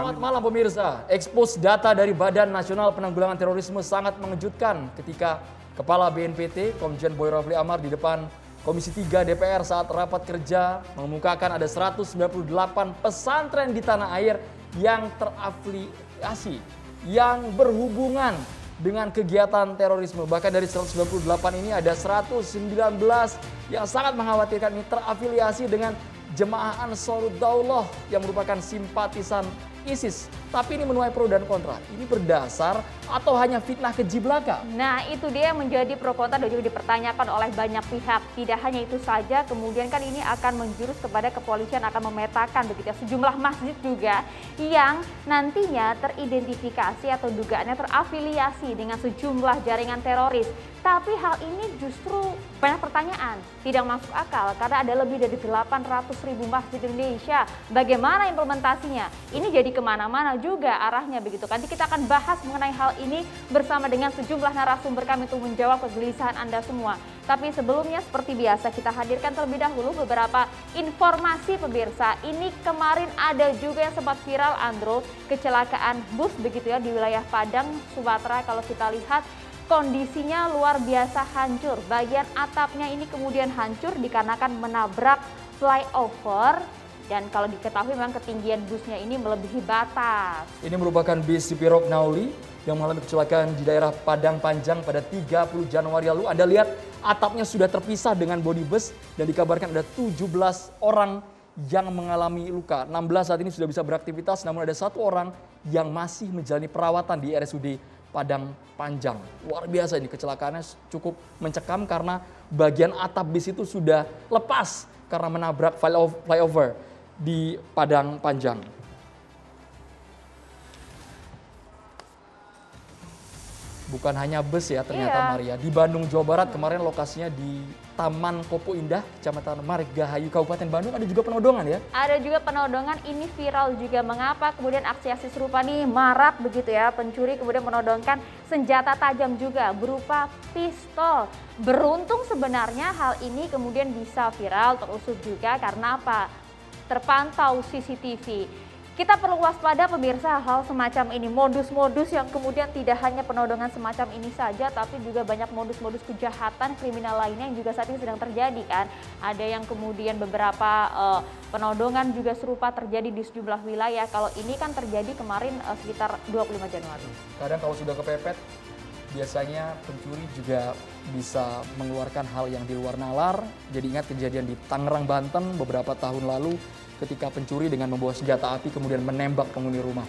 Selamat malam pemirsa. Expose data dari Badan Nasional Penanggulangan Terorisme sangat mengejutkan ketika Kepala BNPT Komjen Boy Rafli Amar di depan Komisi 3 DPR saat rapat kerja mengemukakan ada 198 pesantren di tanah air yang terafiliasi, yang berhubungan dengan kegiatan terorisme. Bahkan dari 198 ini ada 119 yang sangat mengkhawatirkan ini terafiliasi dengan Jemaah Ansarud Daulah yang merupakan simpatisan ISIS. Tapi ini menuai pro dan kontra. Ini berdasar atau hanya fitnah keji belaka? Nah, itu dia yang menjadi pro kontra dan juga dipertanyakan oleh banyak pihak. Tidak hanya itu saja, kemudian kan ini akan menjurus kepada kepolisian akan memetakan begitu ya, sejumlah masjid juga yang nantinya teridentifikasi atau dugaannya terafiliasi dengan sejumlah jaringan teroris. Tapi hal ini justru banyak pertanyaan, tidak masuk akal karena ada lebih dari 800.000 masjid di Indonesia. Bagaimana implementasinya? Ini jadi kemana-mana juga arahnya begitu. Nanti kita akan bahas mengenai hal ini bersama dengan sejumlah narasumber kami untuk menjawab kegelisahan Anda semua. Tapi sebelumnya seperti biasa kita hadirkan terlebih dahulu beberapa informasi pemirsa. Ini kemarin ada juga yang sempat viral, Andro, kecelakaan bus begitu ya di wilayah Padang, Sumatera. Kalau kita lihat kondisinya luar biasa hancur. Bagian atapnya ini kemudian hancur dikarenakan menabrak flyover. Dan kalau diketahui memang ketinggian busnya ini melebihi batas. Ini merupakan bis Cipirok Nauli yang mengalami kecelakaan di daerah Padang Panjang pada 30 Januari lalu. Anda lihat atapnya sudah terpisah dengan bodi bus dan dikabarkan ada 17 orang yang mengalami luka. 16 saat ini sudah bisa beraktivitas, namun ada 1 orang yang masih menjalani perawatan di RSUD Padang Panjang. Luar biasa ini kecelakaannya cukup mencekam karena bagian atap bis itu sudah lepas karena menabrak flyover di Padang Panjang. Bukan hanya bus ya ternyata Maria. Di Bandung, Jawa Barat kemarin lokasinya di Taman Kopo Indah, Kecamatan Margahayu, Kabupaten Bandung ada juga penodongan ya? Ada juga penodongan, ini viral juga. Mengapa kemudian aksi-aksi serupa nih marak begitu ya. Pencuri kemudian menodongkan senjata tajam juga berupa pistol. Beruntung sebenarnya hal ini kemudian bisa viral, terusut juga karena apa? Terpantau CCTV. Kita perlu waspada pemirsa hal semacam ini, modus-modus yang kemudian tidak hanya penodongan semacam ini saja, tapi juga banyak modus-modus kejahatan kriminal lainnya yang juga saat ini sedang terjadi kan. Ada yang kemudian beberapa penodongan juga serupa terjadi di sejumlah wilayah. Kalau ini kan terjadi kemarin sekitar 25 Januari. Kadang kalau sudah kepepet, biasanya pencuri juga bisa mengeluarkan hal yang di luar nalar. Jadi ingat kejadian di Tangerang, Banten beberapa tahun lalu ketika pencuri dengan membawa senjata api kemudian menembak penghuni rumah.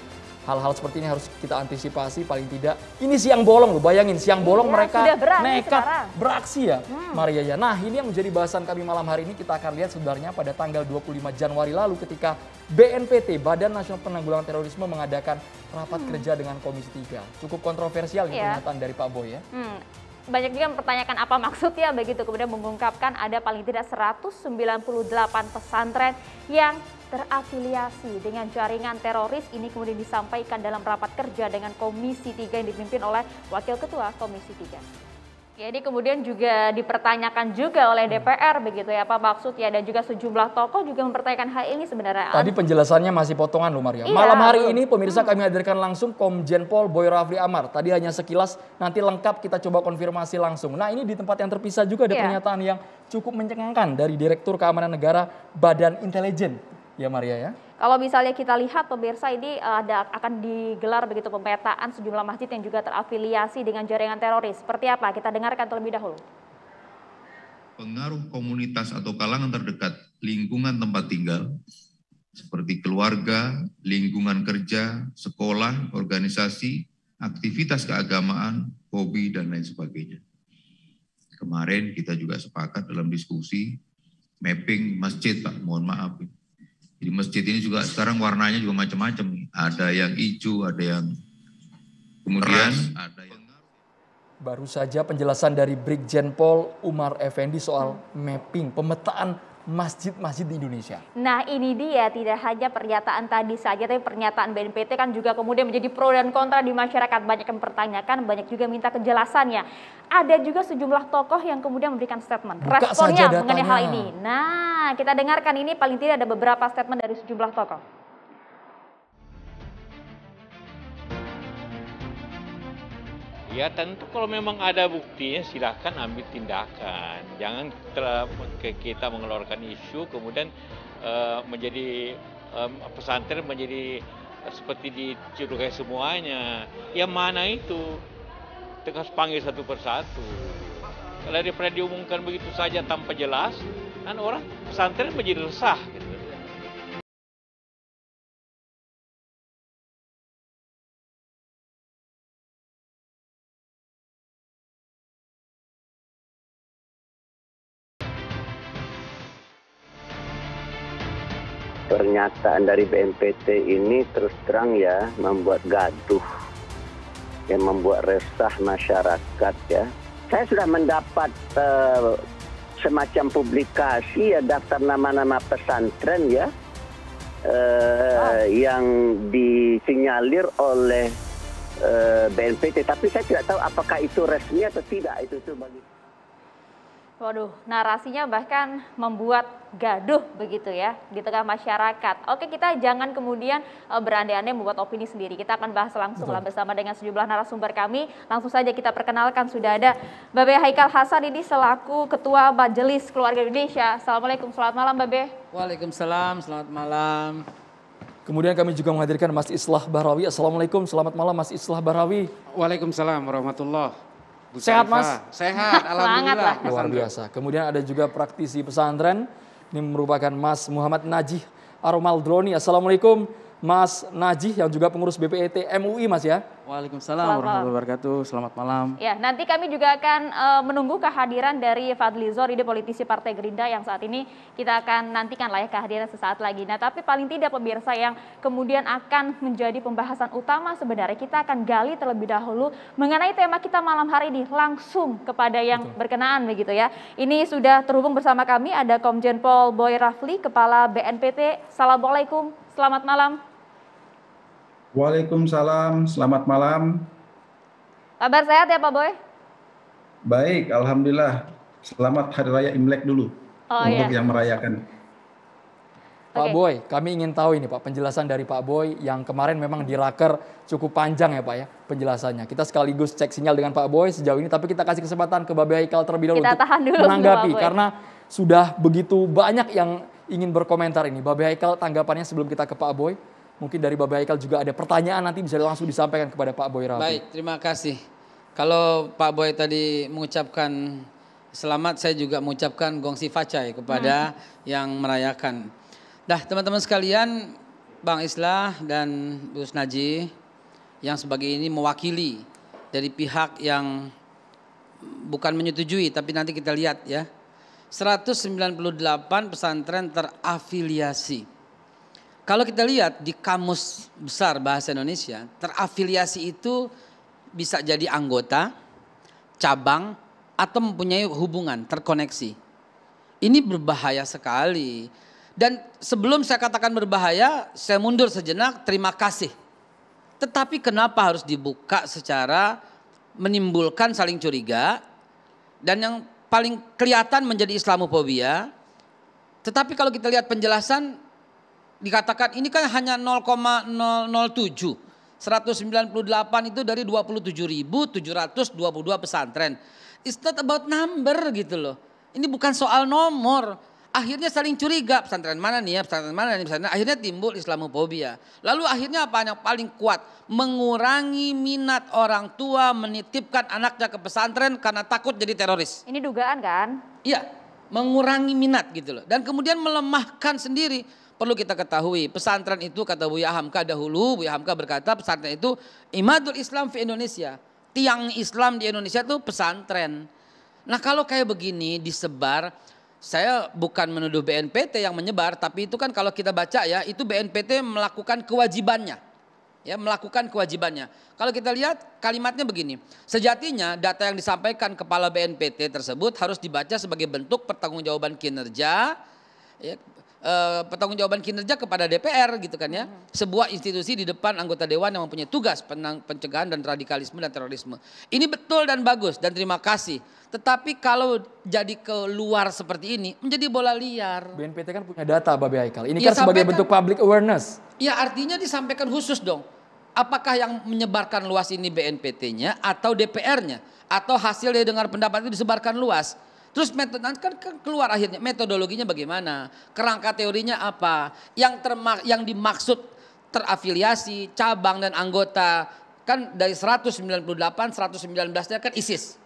Hal-hal seperti ini harus kita antisipasi paling tidak. Ini siang bolong loh, bayangin siang bolong mereka nekat beraksi ya Maria ya. Nah ini yang menjadi bahasan kami malam hari ini. Kita akan lihat sebenarnya pada tanggal 25 Januari lalu ketika BNPT Badan Nasional Penanggulangan Terorisme mengadakan rapat kerja dengan Komisi 3. Cukup kontroversial ini pernyataan dari Pak Boy ya. Banyak juga mempertanyakan apa maksudnya begitu, kemudian mengungkapkan ada paling tidak 198 pesantren yang terafiliasi dengan jaringan teroris. Ini kemudian disampaikan dalam rapat kerja dengan Komisi 3 yang dipimpin oleh Wakil Ketua Komisi 3. Ya, ini kemudian juga dipertanyakan juga oleh DPR begitu ya, apa maksud ya, dan juga sejumlah tokoh juga mempertanyakan hal ini sebenarnya. Tadi penjelasannya masih potongan loh Maria. Malam hari ini pemirsa kami hadirkan langsung Komjen Pol Boy Rafli Amar. Tadi hanya sekilas, nanti lengkap kita coba konfirmasi langsung. Nah ini di tempat yang terpisah juga ada pernyataan yang cukup mencengangkan dari Direktur Keamanan Negara Badan Intelijen. Ya Maria ya. Kalau misalnya kita lihat pemirsa ini akan digelar begitu pemetaan sejumlah masjid yang juga terafiliasi dengan jaringan teroris. Seperti apa? Kita dengarkan terlebih dahulu. Pengaruh komunitas atau kalangan terdekat lingkungan tempat tinggal seperti keluarga, lingkungan kerja, sekolah, organisasi, aktivitas keagamaan, hobi dan lain sebagainya. Kemarin kita juga sepakat dalam diskusi mapping masjid Pak, mohon maaf. Jadi masjid ini juga sekarang warnanya juga macam-macam nih. Ada yang hijau, ada yang kemudian ada yang... Baru saja penjelasan dari Brigjen Pol Umar Effendi soal mapping, pemetaan masjid-masjid di Indonesia. Nah ini dia, tidak hanya pernyataan tadi saja, tapi pernyataan BNPT kan juga kemudian menjadi pro dan kontra di masyarakat. Banyak yang mempertanyakan, banyak juga minta kejelasannya. Ada juga sejumlah tokoh yang kemudian memberikan statement. Responnya mengenai hal ini. Nah kita dengarkan ini, paling tidak ada beberapa statement dari sejumlah tokoh. Ya tentu kalau memang ada buktinya silahkan ambil tindakan. Jangan kita mengeluarkan isu kemudian menjadi pesantren menjadi seperti dicurigai semuanya. Yang mana itu? Kita harus panggil satu persatu. Kalau daripada diumumkan begitu saja tanpa jelas, kan orang pesantren menjadi resah gitu. Pernyataan dari BNPT ini terus terang ya membuat gaduh, yang membuat resah masyarakat ya. Saya sudah mendapat semacam publikasi ya, daftar nama-nama pesantren ya yang disinyalir oleh BNPT, tapi saya tidak tahu apakah itu resmi atau tidak. Itu bagi. Waduh, narasinya bahkan membuat gaduh begitu ya di tengah masyarakat. Oke, kita jangan kemudian berandai-andai membuat opini sendiri. Kita akan bahas langsung lah bersama dengan sejumlah narasumber kami. Langsung saja kita perkenalkan, sudah ada Babe Haikal Hasan ini selaku Ketua Majelis Keluarga Indonesia. Assalamualaikum, selamat malam Babe. Waalaikumsalam, selamat malam. Kemudian kami juga menghadirkan Mas Islah Bahrawi. Assalamualaikum, selamat malam Mas Islah Bahrawi. Waalaikumsalam warahmatullahi. Sehat Mas? Sehat, alhamdulillah. Luar biasa. Kemudian ada juga praktisi pesantren, ini merupakan Mas Muhammad Najih Aromaldroni. Assalamualaikum Mas Najih yang juga pengurus BPET MUI Mas ya. Waalaikumsalam warahmatullahi wabarakatuh. Selamat malam. Ya, nanti kami juga akan menunggu kehadiran dari Fadli Zon, ini politisi Partai Gerindra yang saat ini kita akan nantikan lah ya kehadiran sesaat lagi. Nah, tapi paling tidak pemirsa yang kemudian akan menjadi pembahasan utama sebenarnya kita akan gali terlebih dahulu mengenai tema kita malam hari ini langsung kepada yang berkenaan begitu ya. Ini sudah terhubung bersama kami ada Komjen Pol Boy Rafli, Kepala BNPT. Assalamualaikum, selamat malam. Waalaikumsalam, selamat malam. Kabar sehat ya Pak Boy? Baik, alhamdulillah. Selamat Hari Raya Imlek dulu untuk yang merayakan. Pak Boy, kami ingin tahu ini Pak, penjelasan dari Pak Boy yang kemarin memang di Raker cukup panjang ya Pak ya penjelasannya. Kita sekaligus cek sinyal dengan Pak Boy sejauh ini, tapi kita kasih kesempatan ke Babe Haikal terlebih dahulu untuk menanggapi karena sudah begitu banyak yang ingin berkomentar ini. Babe Haikal tanggapannya sebelum kita ke Pak Boy. Mungkin dari Babe Haikal juga ada pertanyaan nanti bisa langsung disampaikan kepada Pak Boy Rafli. Baik, terima kasih. Kalau Pak Boy tadi mengucapkan selamat, saya juga mengucapkan gongsi facai kepada yang merayakan. Dah teman-teman sekalian, Bang Islah dan Gus Najih yang sebagai ini mewakili dari pihak yang bukan menyetujui, tapi nanti kita lihat ya. 198 pesantren terafiliasi. Kalau kita lihat di Kamus Besar Bahasa Indonesia, terafiliasi itu bisa jadi anggota, cabang, atau mempunyai hubungan, terkoneksi. Ini berbahaya sekali. Dan sebelum saya katakan berbahaya, saya mundur sejenak, terima kasih. Tetapi kenapa harus dibuka secara menimbulkan saling curiga, dan yang paling kelihatan menjadi Islamofobia. Tetapi kalau kita lihat penjelasan, dikatakan ini kan hanya 0,007. 198 itu dari 27.722 pesantren. It's not about number gitu loh. Ini bukan soal nomor. Akhirnya saling curiga, pesantren mana nih ya, pesantren mana nih, pesantren. Akhirnya timbul Islamofobia. Lalu akhirnya apa yang paling kuat? Mengurangi minat orang tua menitipkan anaknya ke pesantren karena takut jadi teroris. Ini dugaan kan? Iya, mengurangi minat gitu loh. Dan kemudian melemahkan sendiri. Perlu kita ketahui, pesantren itu kata Buya Hamka dahulu, Buya Hamka berkata pesantren itu imadul Islam di Indonesia. Tiang Islam di Indonesia itu pesantren. Nah kalau kayak begini disebar, saya bukan menuduh BNPT yang menyebar, tapi itu kan kalau kita baca ya, itu BNPT melakukan kewajibannya. Ya, melakukan kewajibannya. Kalau kita lihat kalimatnya begini, sejatinya data yang disampaikan Kepala BNPT tersebut harus dibaca sebagai bentuk pertanggungjawaban kinerja, ya, pertanggungjawaban kinerja kepada DPR gitu kan ya. Sebuah institusi di depan anggota dewan yang mempunyai tugas pencegahan dan radikalisme dan terorisme. Ini betul dan bagus dan terima kasih. Tetapi kalau jadi keluar seperti ini menjadi bola liar. BNPT kan punya data Babe Haikal. Ini kan sebagai bentuk public awareness. Ya artinya disampaikan khusus dong. apakah yang menyebarkan luas ini BNPT-nya atau DPR-nya? Atau hasil dari dengar pendapat itu disebarkan luas? Terus metode nanti kan keluar akhirnya metodologinya bagaimana? Kerangka teorinya apa? Yang dimaksud terafiliasi, cabang dan anggota kan dari 198, 119-nya kan ISIS.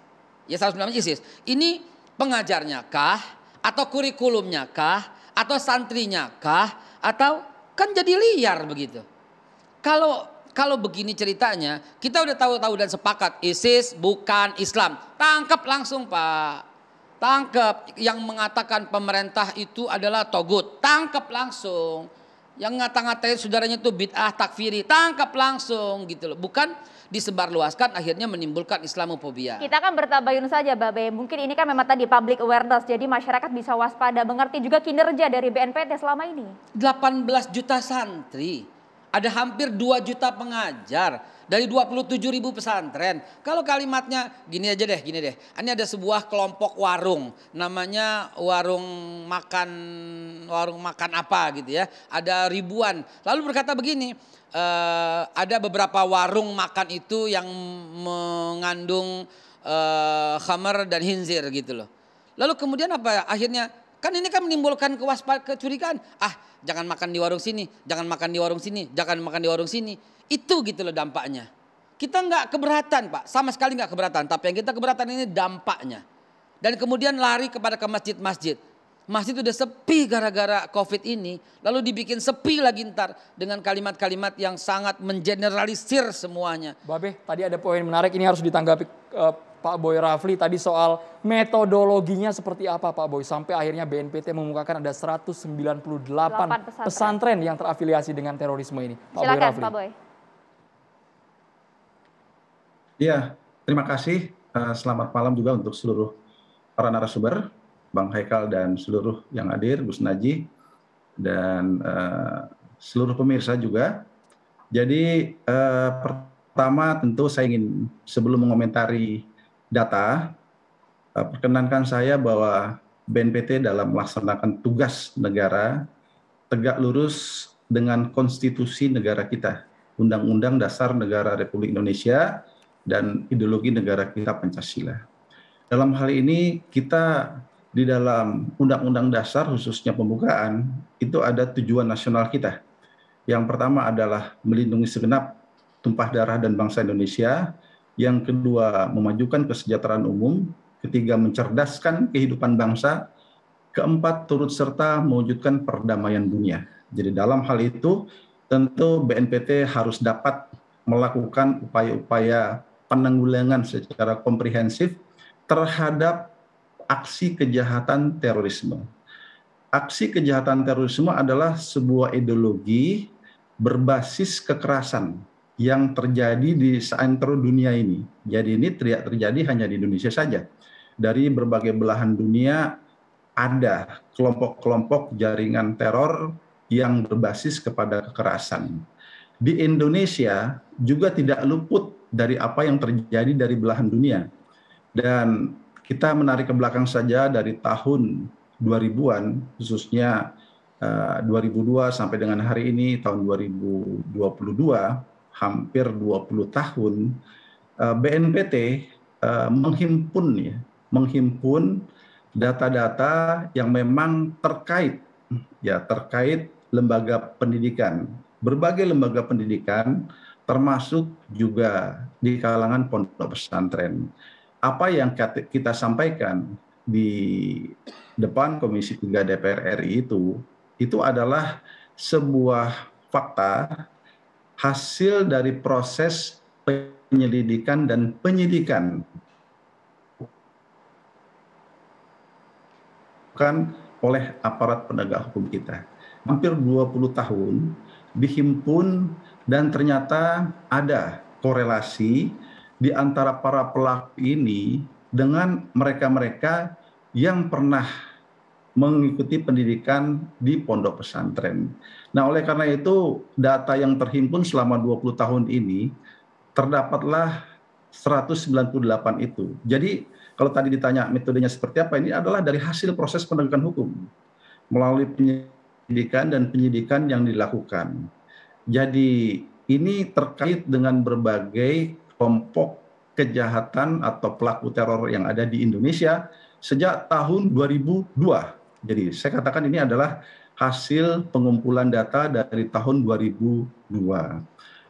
Ya 119 ISIS. Ini pengajarnya kah? Atau kurikulumnya kah? Atau santrinya kah? Atau kan jadi liar begitu. Kalau begini ceritanya, kita udah tahu-tahu dan sepakat ISIS bukan Islam. Tangkap langsung Pak. Tangkap yang mengatakan pemerintah itu adalah togut. Tangkap langsung. Yang ngata-ngatain saudaranya itu bid'ah takfiri. Tangkap langsung gitu loh. Bukan disebarluaskan akhirnya menimbulkan Islamofobia. Kita kan bertabayun saja Babe. Mungkin ini kan memang tadi public awareness. Jadi masyarakat bisa waspada. Mengerti juga kinerja dari BNPT selama ini. 18 juta santri. Ada hampir 2 juta pengajar dari 27.000 pesantren. Kalau kalimatnya gini aja deh, gini deh. Ini ada sebuah kelompok warung, namanya warung makan apa gitu ya. Ada ribuan. Lalu berkata begini, ada beberapa warung makan itu yang mengandung khamar dan khinzir gitu loh. Lalu kemudian apa? Akhirnya kan ini kan menimbulkan kecurigaan. Jangan makan di warung sini, jangan makan di warung sini, jangan makan di warung sini. Itu gitu loh dampaknya. Kita nggak keberatan Pak, sama sekali nggak keberatan. Tapi yang kita keberatan ini dampaknya. Dan kemudian lari kepada ke masjid-masjid. Masjid udah sepi gara-gara COVID ini. Lalu dibikin sepi lagi ntar dengan kalimat-kalimat yang sangat mengeneralisir semuanya. Babe, tadi ada poin menarik ini harus ditanggapi Pak Boy Rafli tadi soal metodologinya seperti apa Pak Boy sampai akhirnya BNPT mengumumkakan ada 198 pesantren yang terafiliasi dengan terorisme ini. Pak Silakan Boy Rafli. Pak Boy. Iya, terima kasih. Selamat malam juga untuk seluruh para narasumber, Bang Haikal dan seluruh yang hadir, Gus Naji dan seluruh pemirsa juga. Jadi pertama tentu saya ingin sebelum mengomentari data, perkenankan saya bahwa BNPT dalam melaksanakan tugas negara tegak lurus dengan konstitusi negara kita, Undang-Undang Dasar Negara Republik Indonesia dan ideologi negara kita Pancasila. Dalam hal ini kita di dalam Undang-Undang Dasar khususnya pembukaan itu ada tujuan nasional kita. Yang pertama adalah melindungi segenap tumpah darah dan bangsa Indonesia. Yang kedua, memajukan kesejahteraan umum. Ketiga, mencerdaskan kehidupan bangsa. Keempat, turut serta mewujudkan perdamaian dunia. Jadi dalam hal itu, tentu BNPT harus dapat melakukan upaya-upaya penanggulangan secara komprehensif terhadap aksi kejahatan terorisme. Aksi kejahatan terorisme adalah sebuah ideologi berbasis kekerasan yang terjadi di seantero dunia ini. Jadi ini tidak terjadi hanya di Indonesia saja. Dari berbagai belahan dunia ada kelompok-kelompok jaringan teror yang berbasis kepada kekerasan. Di Indonesia juga tidak luput dari apa yang terjadi dari belahan dunia. Dan kita menarik ke belakang saja dari tahun 2000-an, khususnya 2002 sampai dengan hari ini tahun 2022, hampir 20 tahun, BNPT menghimpun data-data yang memang terkait lembaga pendidikan, berbagai lembaga pendidikan, termasuk juga di kalangan pondok pesantren. Apa yang kita sampaikan di depan Komisi 3 DPR RI itu adalah sebuah fakta hasil dari proses penyelidikan dan penyidikan bukan oleh aparat penegak hukum kita. Hampir 20 tahun dihimpun dan ternyata ada korelasi di antara para pelaku ini dengan mereka-mereka yang pernah mengikuti pendidikan di pondok pesantren. Nah, oleh karena itu data yang terhimpun selama 20 tahun ini terdapatlah 198 itu. Jadi kalau tadi ditanya metodenya seperti apa, ini adalah dari hasil proses penegakan hukum melalui penyelidikan dan penyidikan yang dilakukan. Jadi ini terkait dengan berbagai kelompok kejahatan atau pelaku teror yang ada di Indonesia sejak tahun 2002. Jadi saya katakan ini adalah hasil pengumpulan data dari tahun 2002.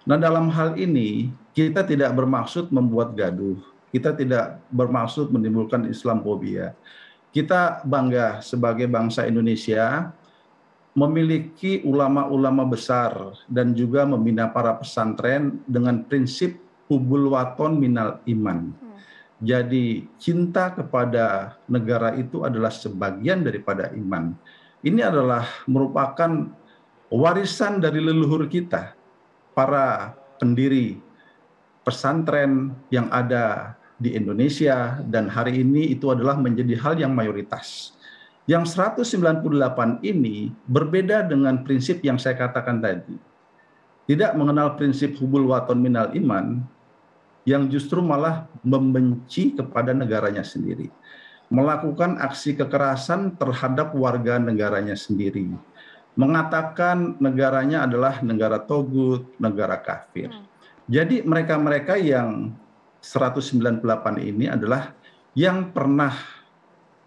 Nah, dalam hal ini kita tidak bermaksud membuat gaduh, kita tidak bermaksud menimbulkan Islamophobia. Kita bangga sebagai bangsa Indonesia memiliki ulama-ulama besar dan juga membina para pesantren dengan prinsip hubul waton minal iman. Jadi cinta kepada negara itu adalah sebagian daripada iman. Ini adalah merupakan warisan dari leluhur kita, para pendiri pesantren yang ada di Indonesia, dan hari ini itu adalah menjadi hal yang mayoritas. Yang 198 ini berbeda dengan prinsip yang saya katakan tadi. Tidak mengenal prinsip hubul waton minal iman, yang justru malah membenci kepada negaranya sendiri. Melakukan aksi kekerasan terhadap warga negaranya sendiri. Mengatakan negaranya adalah negara togut, negara kafir. Jadi mereka-mereka yang 198 ini adalah yang pernah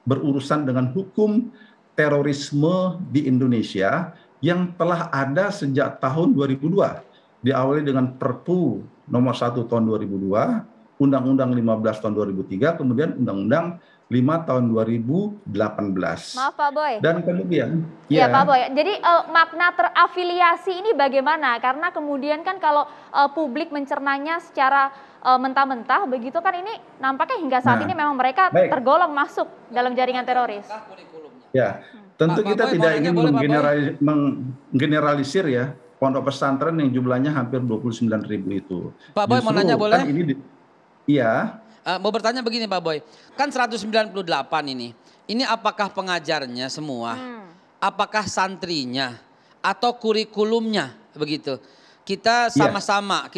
berurusan dengan hukum terorisme di Indonesia yang telah ada sejak tahun 2002. Diawali dengan Perpu nomor 1 tahun 2002, Undang-Undang 15 tahun 2003, kemudian Undang-Undang 5 tahun 2018. Maaf Pak Boy. Dan kemudian, ya Pak Boy, jadi makna terafiliasi ini bagaimana? Karena kemudian kan kalau publik mencernanya secara mentah-mentah begitu kan, ini nampaknya hingga saat ini memang mereka tergolong masuk dalam jaringan teroris. Ya, tentu kita tidak ingin menggeneralisir ya pondok pesantren yang jumlahnya hampir 29.000 itu. Pak Boy mau nanya boleh? Kan iya. Mau bertanya begini Pak Boy, kan 198 ini apakah pengajarnya semua, apakah santrinya, atau kurikulumnya begitu? Kita sama-sama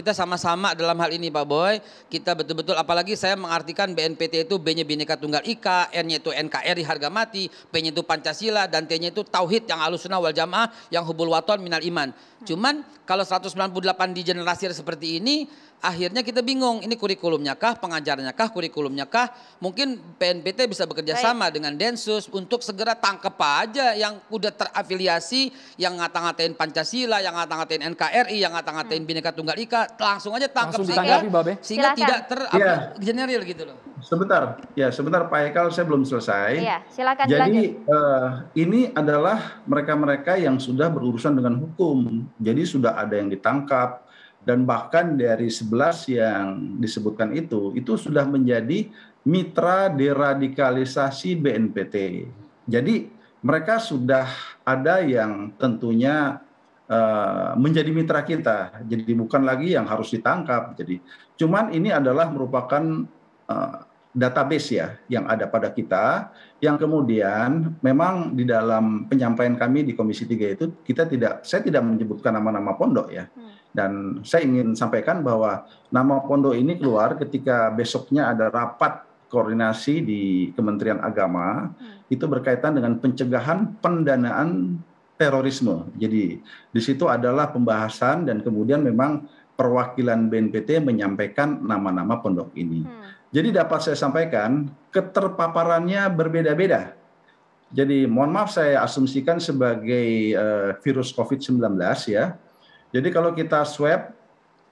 dalam hal ini Pak Boy, kita betul-betul, apalagi saya mengartikan BNPT itu B-nya Bhinneka Tunggal Ika, N-nya itu NKRI harga mati, P-nya itu Pancasila, dan T-nya itu Tauhid yang Ahlussunnah wal Jamaah, yang hubul waton minal iman. Cuman kalau 198 di generasi seperti ini, akhirnya kita bingung, ini kurikulumnya kah, pengajarnya kah, kurikulumnya kah? Mungkin BNPT bisa bekerja sama dengan Densus untuk segera tangkap aja yang udah terafiliasi, yang ngata-ngatain Pancasila, yang ngata-ngatain NKRI, yang ngata-ngatain Bhinneka Tunggal Ika, langsung aja tangkap sehingga tidak tergeneral gitu loh. Sebentar Pak Haikal, saya belum selesai. Iya, silakan. Jadi ini adalah mereka-mereka yang sudah berurusan dengan hukum, jadi sudah ada yang ditangkap. Dan bahkan dari 11 yang disebutkan itu sudah menjadi mitra deradikalisasi BNPT. Jadi mereka sudah ada yang tentunya menjadi mitra kita. Jadi bukan lagi yang harus ditangkap. Jadi cuman ini adalah merupakan database ya yang ada pada kita, yang kemudian memang di dalam penyampaian kami di Komisi 3 itu saya tidak menyebutkan nama-nama pondok ya. Dan saya ingin sampaikan bahwa nama pondok ini keluar ketika besoknya ada rapat koordinasi di Kementerian Agama, itu berkaitan dengan pencegahan pendanaan terorisme. Jadi di situ adalah pembahasan dan kemudian memang perwakilan BNPT menyampaikan nama-nama pondok ini. Jadi dapat saya sampaikan keterpaparannya berbeda-beda. Jadi mohon maaf saya asumsikan sebagai virus COVID-19 ya. Jadi kalau kita swab,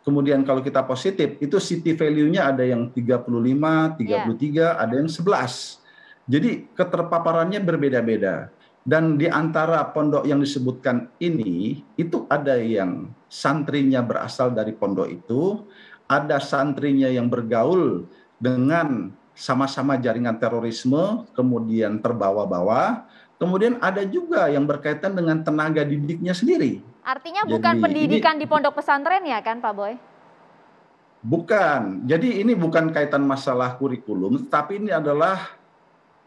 kemudian kalau kita positif, itu city value-nya ada yang 35, 33, ada yang 11. Jadi keterpaparannya berbeda-beda. Dan di antara pondok yang disebutkan ini, itu ada yang santrinya berasal dari pondok itu, ada santrinya yang bergaul dengan sama-sama jaringan terorisme, kemudian terbawa-bawa, kemudian ada juga yang berkaitan dengan tenaga didiknya sendiri. Artinya bukan pendidikan di pondok pesantren ya kan Pak Boy? Bukan. Jadi ini bukan kaitan masalah kurikulum, tapi ini adalah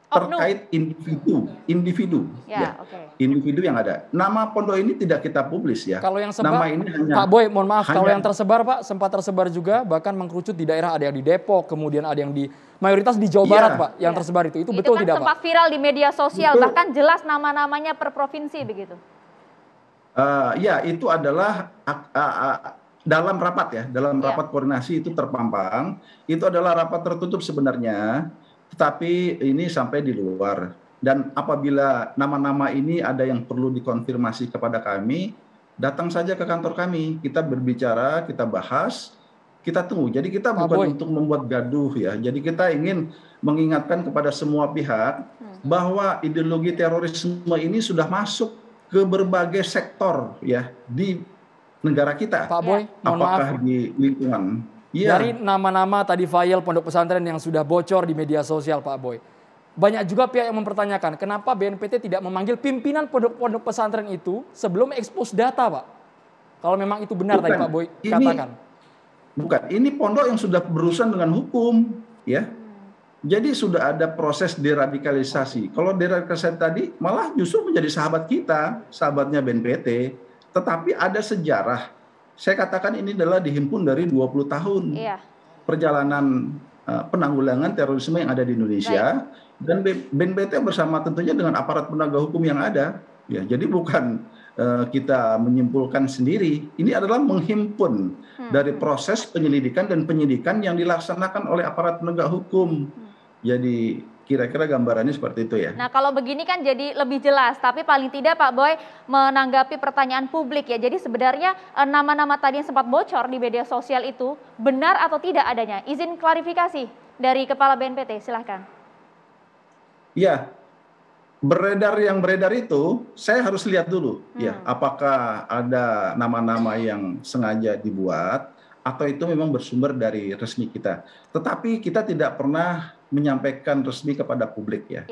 terkait individu. Individu yang ada. Nama pondok ini tidak kita publis ya. Kalau yang nama ini hanya, Pak Boy, mohon maaf, kalau yang tersebar Pak, sempat tersebar juga, bahkan mengkerucut di daerah, ada yang di Depok, kemudian ada yang di mayoritas di Jawa Barat Pak, yang tersebar itu betul kan tidak Pak? Itu sempat viral di media sosial, bahkan jelas nama-namanya per provinsi begitu. Ya itu adalah dalam rapat ya, dalam rapat koordinasi itu terpampang, itu adalah rapat tertutup sebenarnya, tetapi ini sampai di luar. Dan apabila nama-nama ini ada yang perlu dikonfirmasi kepada kami, datang saja ke kantor kami, kita berbicara, kita bahas, kita tunggu. Jadi kita bukan untuk membuat gaduh ya, jadi kita ingin mengingatkan kepada semua pihak bahwa ideologi terorisme ini sudah masuk ke berbagai sektor ya di negara kita. Pak Boy, mohon apakah maaf. di lingkungan. Dari nama-nama tadi file pondok pesantren yang sudah bocor di media sosial, Pak Boy. Banyak juga pihak yang mempertanyakan kenapa BNPT tidak memanggil pimpinan pondok-pondok pesantren itu sebelum ekspos data, Pak. Kalau memang itu benar tadi Pak Boy katakan. Bukan, ini pondok yang sudah berurusan dengan hukum, ya. Jadi sudah ada proses deradikalisasi. Kalau deradikalisasi tadi malah justru menjadi sahabat kita, sahabatnya BNPT. Tetapi ada sejarah. Saya katakan ini adalah dihimpun dari 20 tahun perjalanan penanggulangan terorisme yang ada di Indonesia. Dan BNPT bersama tentunya dengan aparat penegak hukum yang ada. Ya, jadi bukan kita menyimpulkan sendiri. Ini adalah menghimpun dari proses penyelidikan dan penyidikan yang dilaksanakan oleh aparat penegak hukum. Jadi kira-kira gambarannya seperti itu ya. Nah kalau begini kan jadi lebih jelas, tapi paling tidak Pak Boy menanggapi pertanyaan publik ya. Jadi sebenarnya nama-nama tadi yang sempat bocor di media sosial itu benar atau tidak adanya? Izin klarifikasi dari Kepala BNPT, silahkan. Ya, yang beredar itu saya harus lihat dulu ya, apakah ada nama-nama yang sengaja dibuat atau itu memang bersumber dari resmi kita. Tetapi kita tidak pernah menyampaikan resmi kepada publik ya.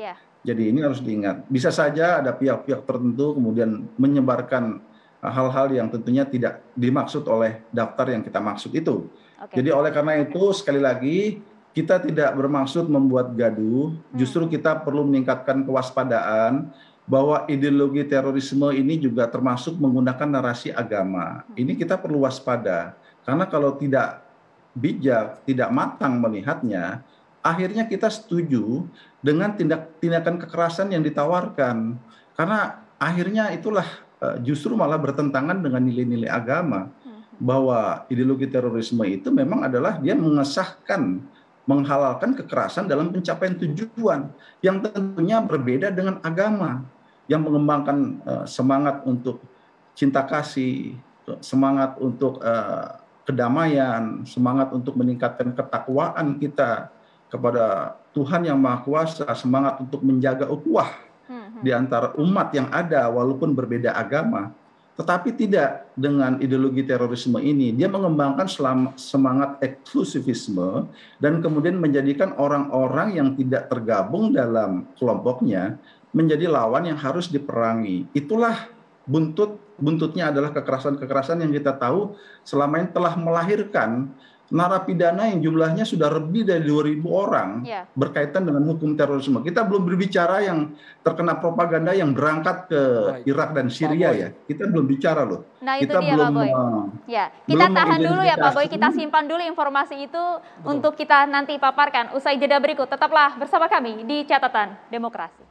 Jadi ini harus diingat. Bisa saja ada pihak-pihak tertentu kemudian menyebarkan hal-hal yang tentunya tidak dimaksud oleh daftar yang kita maksud itu. Jadi oleh karena itu sekali lagi kita tidak bermaksud membuat gaduh, justru kita perlu meningkatkan kewaspadaan bahwa ideologi terorisme ini juga termasuk menggunakan narasi agama. Ini kita perlu waspada, karena kalau tidak bijak, tidak matang melihatnya, akhirnya kita setuju dengan tindakan kekerasan yang ditawarkan. Karena akhirnya itulah justru malah bertentangan dengan nilai-nilai agama. Bahwa ideologi terorisme itu memang adalah dia mengesahkan, menghalalkan kekerasan dalam pencapaian tujuan yang tentunya berbeda dengan agama yang mengembangkan semangat untuk cinta kasih, semangat untuk kedamaian, semangat untuk meningkatkan ketakwaan kita kepada Tuhan yang Maha Kuasa, semangat untuk menjaga ukhuwah di antara umat yang ada walaupun berbeda agama. Tetapi tidak dengan ideologi terorisme ini. Dia mengembangkan semangat eksklusivisme dan kemudian menjadikan orang-orang yang tidak tergabung dalam kelompoknya menjadi lawan yang harus diperangi. Itulah buntutnya adalah kekerasan-kekerasan yang kita tahu selama ini telah melahirkan narapidana yang jumlahnya sudah lebih dari 2.000 orang berkaitan dengan hukum terorisme. Kita belum berbicara yang terkena propaganda yang berangkat ke Irak dan Syria ya. Kita belum bicara loh. Nah kita itu dia Pak Boy. Kita tahan dulu ya Pak Boy, kita simpan dulu informasi itu untuk kita nanti paparkan. Usai jeda berikut, tetaplah bersama kami di Catatan Demokrasi.